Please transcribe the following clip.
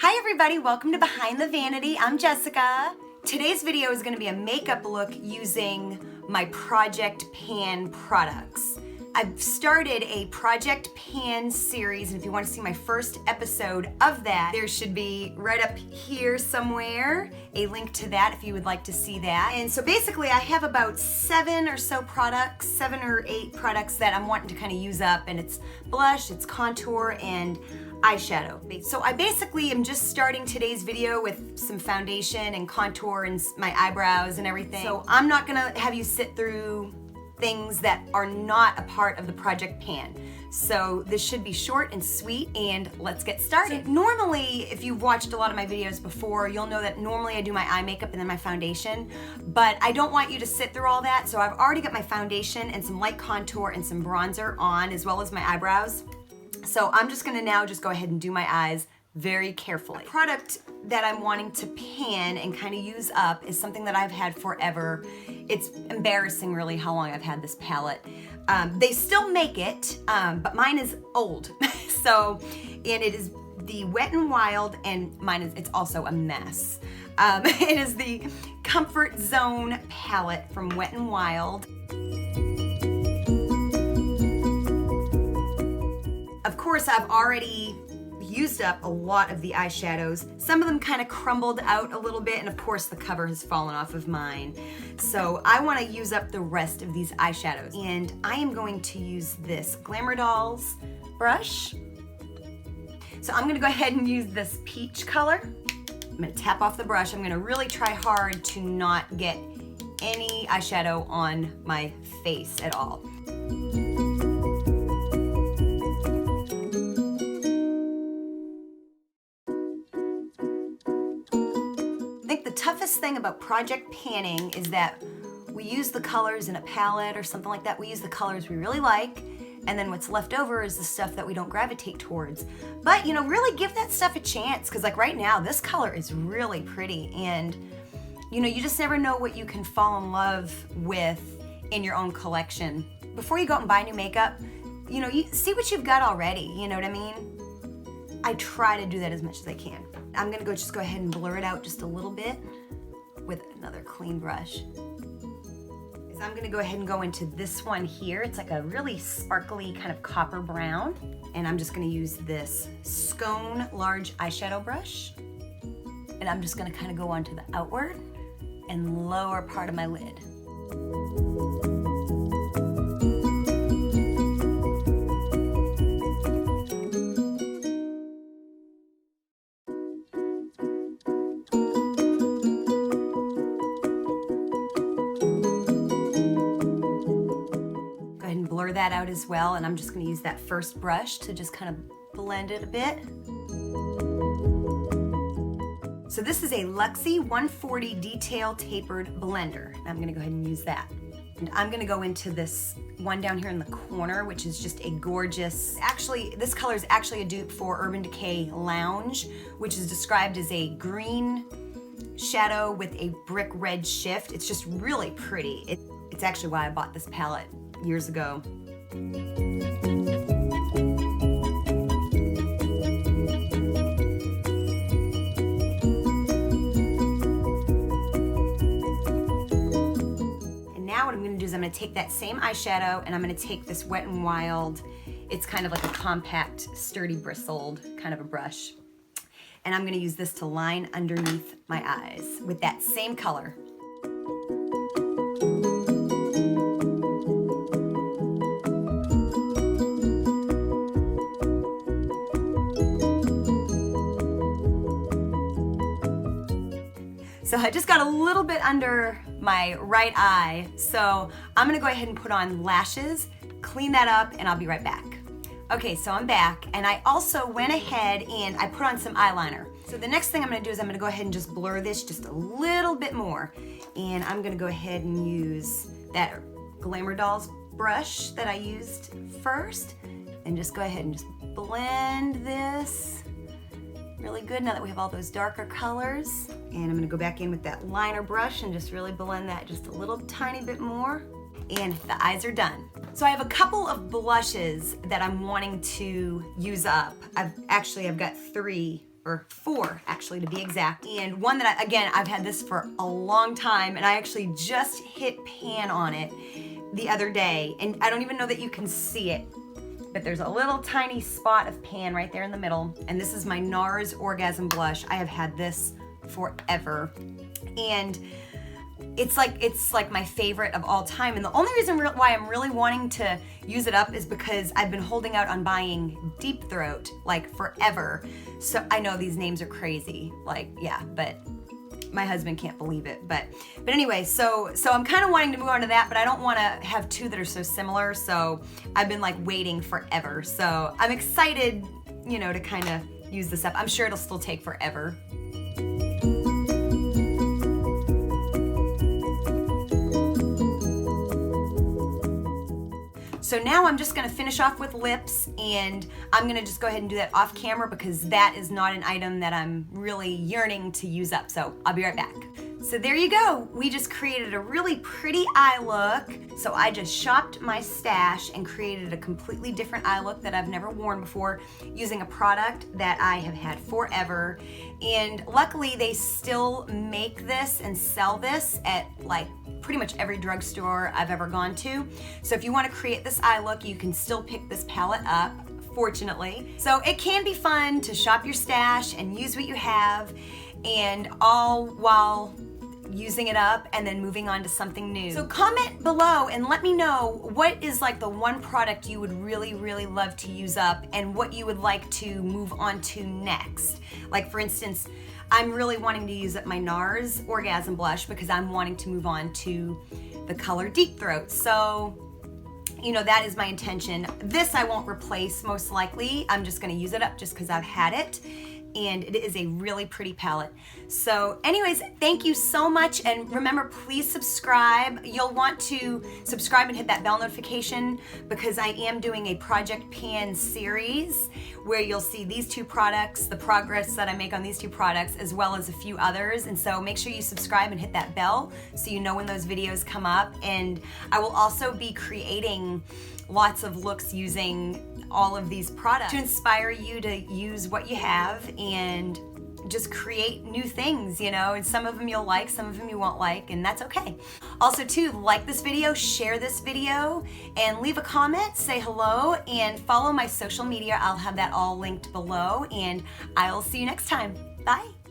Hi everybody, welcome to Behind the Vanity. I'm Jessica. Today's video is going to be a makeup look using my Project Pan products. I've started a Project Pan series, and if you want to see my first episode of that, there should be right up here somewhere a link to that if you would like to see that. And so basically I have about 7 or 8 products that I'm wanting to kind of use up, and it's blush, it's contour, and eyeshadow. So I basically am just starting today's video with some foundation and contour and my eyebrows and everything. So I'm not gonna have you sit through things that are not a part of the Project Pan. So this should be short and sweet, and let's get started. So normally, if you've watched a lot of my videos before, you'll know that normally I do my eye makeup and then my foundation, but I don't want you to sit through all that, so I've already got my foundation and some light contour and some bronzer on, as well as my eyebrows. So I'm just gonna now just go ahead and do my eyes very carefully. The product that I'm wanting to pan and kind of use up is something that I've had forever. It's embarrassing really how long I've had this palette. They still make it, but mine is old. And it is the Wet n Wild, and it's also a mess. It is the Comfort Zone palette from Wet n Wild. Of course, I've already used up a lot of the eyeshadows. Some of them kind of crumbled out a little bit, and of course the cover has fallen off of mine. So I want to use up the rest of these eyeshadows, and I am going to use this Glamour Dolls brush. So I'm going to go ahead and use this peach color. I'm going to tap off the brush. I'm going to really try hard to not get any eyeshadow on my face at all. The toughest thing about project panning is that we use the colors in a palette or something like that. We use the colors we really like, and then what's left over is the stuff that we don't gravitate towards. But you know, really give that stuff a chance, because like right now this color is really pretty, and you know, you just never know what you can fall in love with in your own collection. Before you go out and buy new makeup, you know, you see what you've got already, you know what I mean? I try to do that as much as I can. I'm gonna just go ahead and blur it out just a little bit with another clean brush. So I'm gonna go ahead and go into this one here. It's like a really sparkly kind of copper brown. And I'm just gonna use this Scone large eyeshadow brush. And I'm just gonna kind of go onto the outward and lower part of my lid. Blur that out as well, and I'm just going to use that first brush to just kind of blend it a bit. So this is a Luxie 140 Detail Tapered Blender. I'm going to go ahead and use that. And I'm going to go into this one down here in the corner, which is just a gorgeous, actually this color is actually a dupe for Urban Decay Lounge, which is described as a green shadow with a brick red shift. It's just really pretty. It's actually why I bought this palette years ago. And now what I'm going to do is I'm going to take that same eyeshadow and I'm going to take this Wet n Wild. It's kind of like a compact, sturdy, bristled kind of a brush. And I'm going to use this to line underneath my eyes with that same color. So I just got a little bit under my right eye, so I'm gonna go ahead and put on lashes, clean that up, and I'll be right back. Okay, so I'm back, and I also went ahead and I put on some eyeliner. So the next thing I'm gonna do is I'm gonna go ahead and just blur this just a little bit more. And I'm gonna go ahead and use that Glamour Dolls brush that I used first, and just go ahead and just blend this really good now that we have all those darker colors. And I'm gonna go back in with that liner brush and just really blend that just a little tiny bit more. And the eyes are done. So I have a couple of blushes that I'm wanting to use up. I've got 3 or 4 actually to be exact. And one that I've had this for a long time, and I actually just hit pan on it the other day, and I don't even know that you can see it, but there's a little tiny spot of pan right there in the middle, and this is my NARS Orgasm Blush. I have had this forever, and it's like my favorite of all time. And the only reason why I'm really wanting to use it up is because I've been holding out on buying Deep Throat like forever. So I know these names are crazy, like, yeah, but my husband can't believe it. But anyway, so I'm kind of wanting to move on to that, but I don't want to have 2 that are so similar. So I've been like waiting forever. So I'm excited, you know, to kind of use this up. I'm sure it'll still take forever. So now I'm just gonna finish off with lips, and I'm gonna just go ahead and do that off camera because that is not an item that I'm really yearning to use up. So I'll be right back. So there you go. We just created a really pretty eye look. So I just shopped my stash and created a completely different eye look that I've never worn before using a product that I have had forever. And luckily they still make this and sell this at like pretty much every drugstore I've ever gone to. So if you want to create this eye look, you can still pick this palette up, fortunately. So it can be fun to shop your stash and use what you have, and all while using it up and then moving on to something new. So comment below and let me know what is like the one product you would really, really love to use up and what you would like to move on to next. Like for instance, I'm really wanting to use up my NARS Orgasm Blush because I'm wanting to move on to the color Deep Throat. So, you know, that is my intention. This I won't replace most likely. I'm just gonna use it up just because I've had it. And it is a really pretty palette. So anyways, thank you so much, and remember, please subscribe. You'll want to subscribe and hit that bell notification because I am doing a Project Pan series where you'll see these 2 products, the progress that I make on these 2 products, as well as a few others. And so make sure you subscribe and hit that bell so you know when those videos come up. And I will also be creating lots of looks using all of these products to inspire you to use what you have and just create new things, you know, and some of them you'll like, some of them you won't like, and that's okay. Also too, like this video, share this video, and leave a comment, say hello, and follow my social media. I'll have that all linked below, and I'll see you next time. Bye.